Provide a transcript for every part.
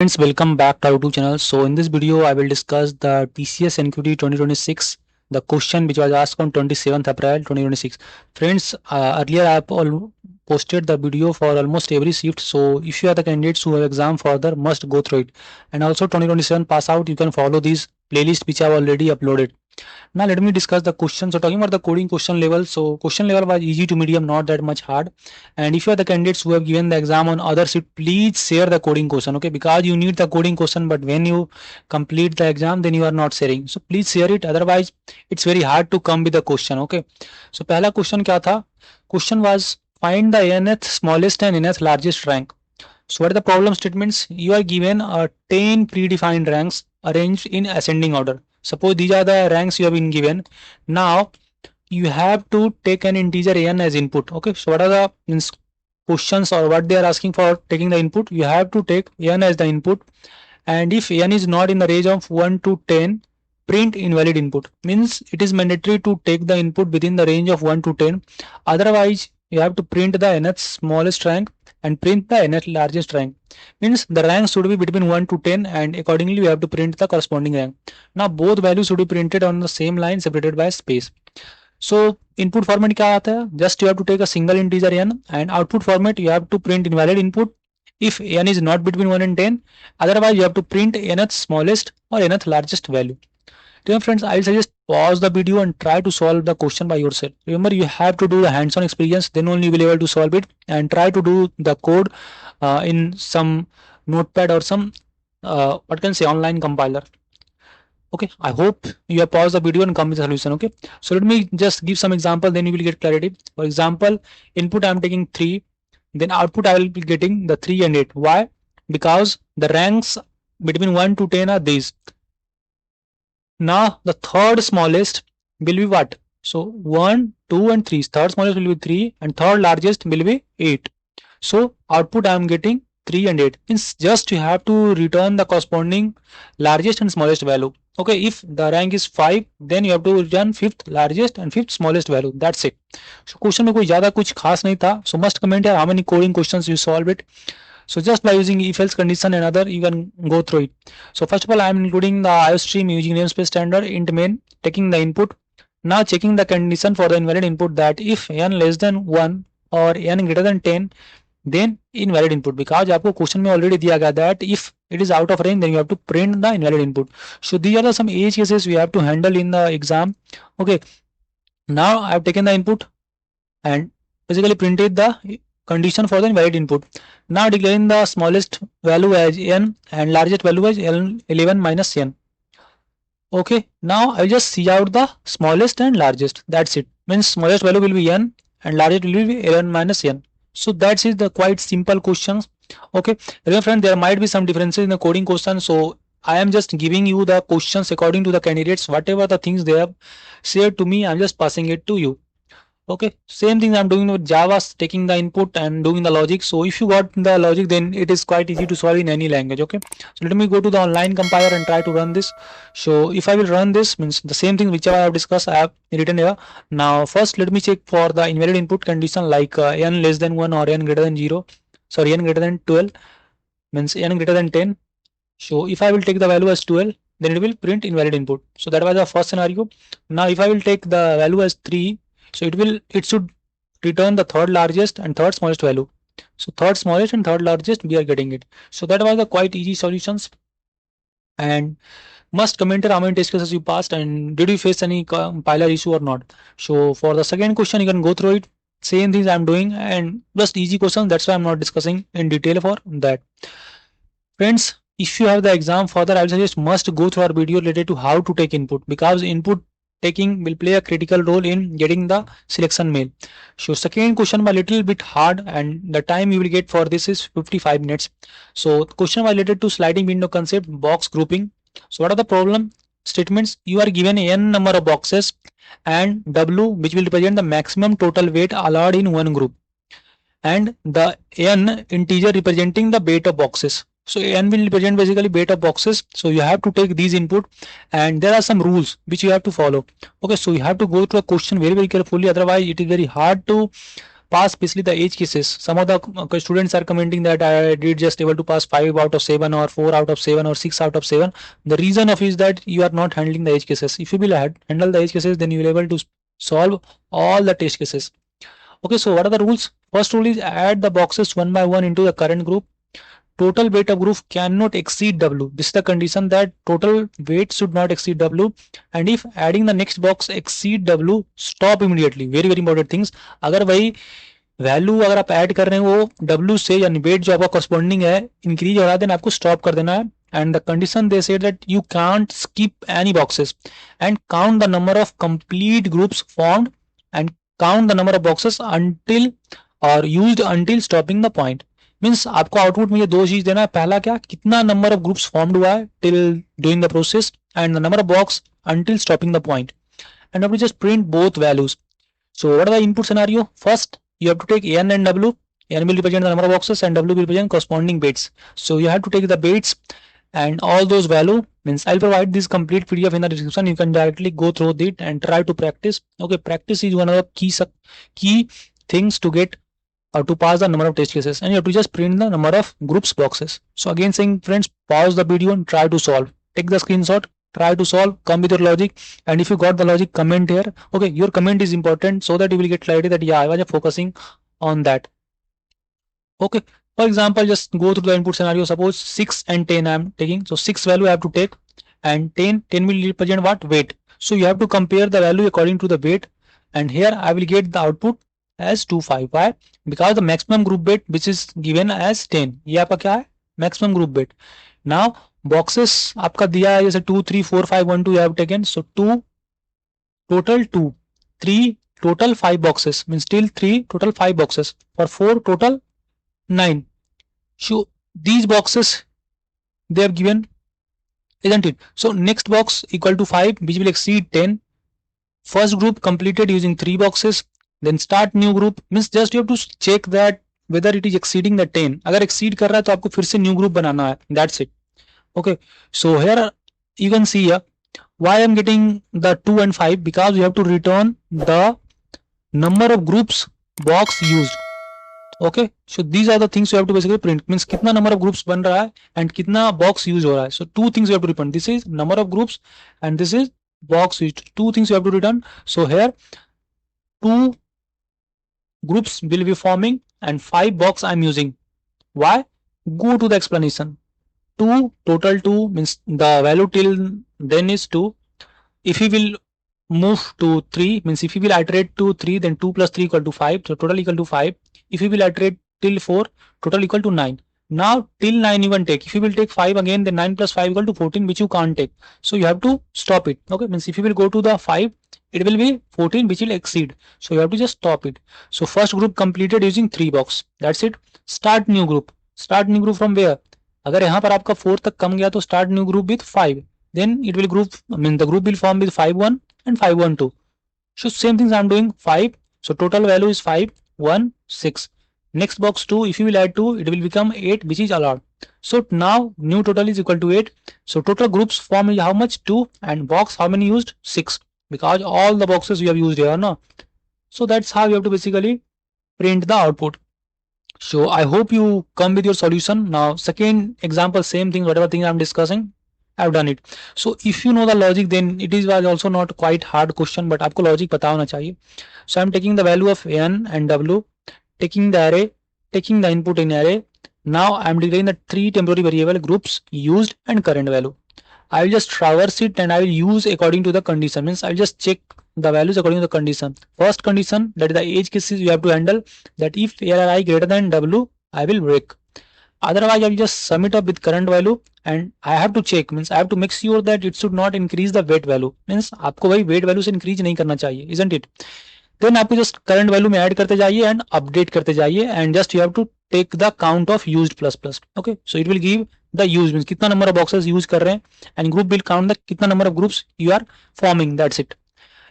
Friends, welcome back to our YouTube channel. So in this video, I will discuss the TCS NQT 2026, the question which was asked on 27th April 2026. Friends, earlier I have posted the video for almost every shift. So if you are the candidates who have exam further, must go through it. And also 2027 pass out, you can follow these playlist which I have already uploaded. Now let me discuss the question. So talking about the coding question level. So question level was easy to medium, not that much hard. And if you are the candidates who have given the exam on other sheet, please share the coding question. Okay, because you need the coding question, but when you complete the exam, then you are not sharing. So please share it. Otherwise, it's very hard to come with the question. Okay. So पहला question क्या था? Question was find the nth smallest and nth largest rank. So what are the problem statements? You are given 10 predefined ranks arranged in ascending order. Suppose these are the ranks you have been given. Now you have to take an integer n as input. Okay, so what are the questions or what they are asking for taking the input? You have to take n as the input, and if n is not in the range of 1 to 10, print invalid input. Means it is mandatory to take the input within the range of 1 to 10. Otherwise, you have to print the nth smallest rank and print the nth largest rank. Means the rank should be between 1 to 10, and accordingly you have to print the corresponding rank. Now both values should be printed on the same line separated by space. So input format क्या आता है? Just you have to take a single integer n, and output format you have to print invalid input if n is not between 1 and 10. Otherwise you have to print nth smallest or nth largest value. Dear friends, I will suggest pause the video and try to solve the question by yourself. Remember, you have to do the hands-on experience, then only you will be able to solve it, and try to do the code in some notepad or some what can say online compiler. Okay, I hope you have paused the video and come with the solution. Okay, so let me just give some example, then you will get clarity. For example, input I am taking 3, then output I will be getting the 3 and 8. Why? Because the ranks between 1 to 10 are these. Now the third smallest will be what? So 1, 2 and 3. Third smallest will be 3 and third largest will be 8. So output I am getting 3 and 8. Means just you have to return the corresponding largest and smallest value. Okay, if the rank is 5, then you have to return fifth largest and fifth smallest value. That's it. So question में कोई ज़्यादा कुछ खास नहीं था. So must comment here how many coding questions you solve it. So just by using if else condition and other, you can go through it. So first of all, I am including the IOStream using namespace standard int main, taking the input. Now checking the condition for the invalid input, that if n less than 1 or n greater than 10, then invalid input, because आपको question में already दिया गया that if it is out of range, then you have to print the invalid input. So these are the some edge cases we have to handle in the exam. Okay, now I have taken the input and basically printed the condition for the invalid input. Now declaring the smallest value as n and largest value as L11 minus n. Okay, now I will just see out the smallest and largest. That's it. Means smallest value will be n and largest will be 11 minus n. So that's it, the quite simple questions. Okay, remember friend, there might be some differences in the coding question. So I am just giving you the questions according to the candidates. Whatever the things they have shared to me, I'm just passing it to you. Okay, same thing I'm doing with Java, taking the input and doing the logic. So if you got the logic, then it is quite easy to solve in any language. Okay, so let me go to the online compiler and try to run this. So if I will run this, means the same thing which I have discussed, I have written here. Now first let me check for the invalid input condition, like n less than 1 or n greater than 0. Sorry, n greater than 12, means n greater than 10. So if I will take the value as 12, then it will print invalid input. So that was the first scenario. Now if I will take the value as 3, so it should return the third largest and third smallest value. So third smallest and third largest, we are getting it. So that was the quite easy solutions. And must comment how many test cases you passed and did you face any compiler issue or not. So for the second question, you can go through it. Same things I'm doing and just easy questions. That's why I'm not discussing in detail for that. Friends, if you have the exam further, I will suggest must go through our video related to how to take input, because input taking will play a critical role in getting the selection mail. So second question was little bit hard, and the time you will get for this is 55 minutes. So question was related to sliding window concept, box grouping. So what are the problem statements? You are given n number of boxes and w, which will represent the maximum total weight allowed in one group, and the n integer representing the weight of boxes. So n will represent basically weight of boxes. So you have to take these input, and there are some rules which you have to follow. Okay, so you have to go through a question very carefully, otherwise it is very hard to pass especially the edge cases. Some of the students are commenting that I did just able to pass 5 out of 7 or 4 out of 7 or 6 out of 7. The reason of is that you are not handling the edge cases. If you will handle the edge cases, then you will able to solve all the test cases. Okay, so what are the rules? First rule is add the boxes one by one into the current group. Total weight of group cannot exceed W. This is the condition that total weight should not exceed W. And if adding the next box exceed W, stop immediately. Very very important things. अगर वही value अगर आप add कर रहे हैं वो W से यानी वेट जो आपका corresponding है इंक्रीज हो रहा है, देन आपको स्टॉप कर देना है. And the condition they said that you can't skip any boxes and count the number of complete groups formed and count the number of boxes until or used until stopping the point. Means आपको output में ये दो चीज देना है. पहला क्या, कितना नंबर ऑफ ग्रुप्स फॉर्म्ड हुआ है till doing the process, and the number of box until stopping the point. And अब just print both values. So what are the input scenario? First you have to take n and w. N will represent the number of boxes and w will represent corresponding bits. So you have to take the bits and all those value. Means I'll provide this complete PDF in the description. You can directly go through it and try to practice. Okay, practice is one of the key things to get to pass the number of test cases, and you have to just print the number of groups boxes. So again saying friends, pause the video and try to solve. Take the screenshot, try to solve, come with your logic, and if you got the logic, comment here. Okay, your comment is important so that you will get clarity that yeah, I was focusing on that. Okay, for example, just go through the input scenario. Suppose 6 and 10 I am taking. So 6 value I have to take, and 10 will represent what? Weight. So you have to compare the value according to the weight, and here I will get the output as 25. Why? Because the maximum group weight which is given as 10. ये आपका क्या है? Maximum group weight. Now boxes आपका दिया है जैसे 2 3 4 5 1 2 you have taken. So 2 total 2, 3 total 5 boxes means still 3 total 5 boxes, for 4 total 9. So these boxes they have given, isn't it? So next box equal to 5 which will exceed 10. First group completed using 3 boxes. Then start new group. Means just you have to check that whether it is exceeding the 10. अगर exceed कर रहा है तो आपको फिर से new group बनाना है. That's it. Okay. So here you can see here why I am getting the 2 and 5, because you have to return the number of groups box used. Okay. So these are the things you have to basically print. Means कितना number of groups बन रहा है and कितना box use हो रहा है. So two things you have to return. This is number of groups and this is box used. Two things you have to return. So here 2 groups will be forming and 5 box I'm using. Why? Go to the explanation. 2 total 2 means the value till then is 2. If you will move to 3 means if you will iterate to 3, then 2 plus 3 equal to 5, so total equal to 5. If you will iterate till 4, total equal to 9. Now till 9 you can take. If you will take 5 again, then 9 plus 5 equal to 14, which you can't take. So you have to stop it. Okay, means if you will go to the 5, it will be 14 which will exceed. So you have to just stop it. So first group completed using 3 box. That's it. Start new group. Start new group from where? अगर यहाँ पर आपका 4 तक कम गया तो start new group with 5. Then it will group, I mean the group will form with 5 1 and 5 1 2. So same things I'm doing 5. So total value is 5 1 6. Next box 2, if you will add 2, it will become 8 which is allowed. So now new total is equal to 8. So total groups form is how much? 2, and box how many used? 6, because all the boxes you have used here, no? So that's how you have to basically print the output. So I hope you come with your solution. Now second example, same thing, whatever thing I'm discussing, I've done it. So if you know the logic, then it is also not quite hard question, but आपको logic पता होना चाहिए. So I'm taking the value of n and w, taking the array, taking the input in array. Now I'm declaring the 3 temporary variable groups used and current value. I will just traverse it and I will use according to the condition. Means I will just check the values according to the condition. First condition, that is the edge cases you have to handle, that if ARI greater than W, I will break. Otherwise I will just sum it up with current value, and I have to check, means I have to make sure that it should not increase the weight value. Means आपको भाई weight value से increase नहीं करना चाहिए, isn't it? Then आपको just current value में add करते जाइए and update करते जाइए, and just you have to take the count of used plus plus. Okay, so it will give the use, means कितना number of boxes use कर रहे हैं, and group will count the कितना number of groups you are forming. That's it.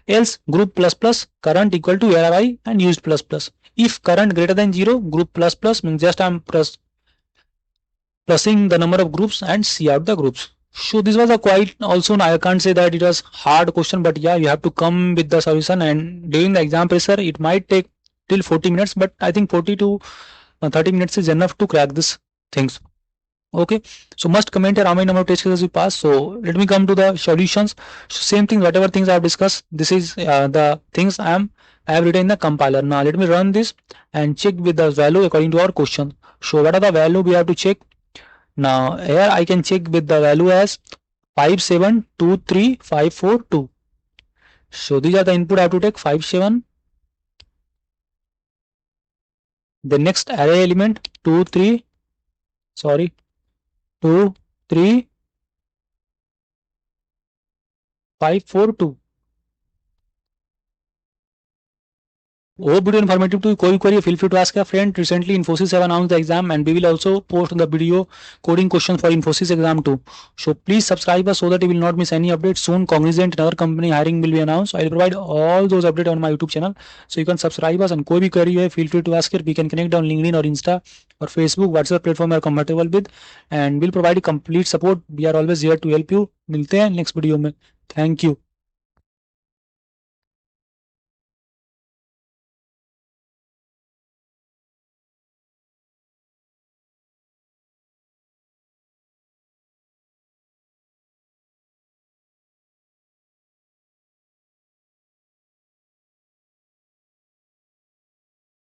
Else group plus plus current equal to ARI and used plus plus. If current greater than 0, group plus plus means just I'm plusing the number of groups and see out the groups. So this was a quite, also I can't say that it was hard question, but yeah, you have to come with the solution, and during the exam pressure it might take till 40 minutes, but I think 40 to 30 minutes is enough to crack this things. Okay, so must comment here how many number of test cases you pass. So let me come to the solutions. So same thing, whatever things I have discussed, this is the things I have written in the compiler. Now let me run this and check with the value according to our question. So what are the value we have to check? Now here I can check with the value as 5723542. So these are the input I have to take. 57, the next array element 2 3 sorry 2 3 5 4 2. Hope video informative to you. कोई query feel free to ask a friend. Recently Infosys have announced the exam and we will also post the video coding questions for Infosys exam too. So please subscribe us so that you will not miss any updates. Soon Cognizant and other company hiring will be announced. I will provide all those updates on my YouTube channel. So you can subscribe us and कोई भी query है feel free to ask it. We can connect on LinkedIn or Insta or Facebook, WhatsApp platform you are compatible with, and we'll provide complete support. We are always here to help you. मिलते हैं next video में. Thank you.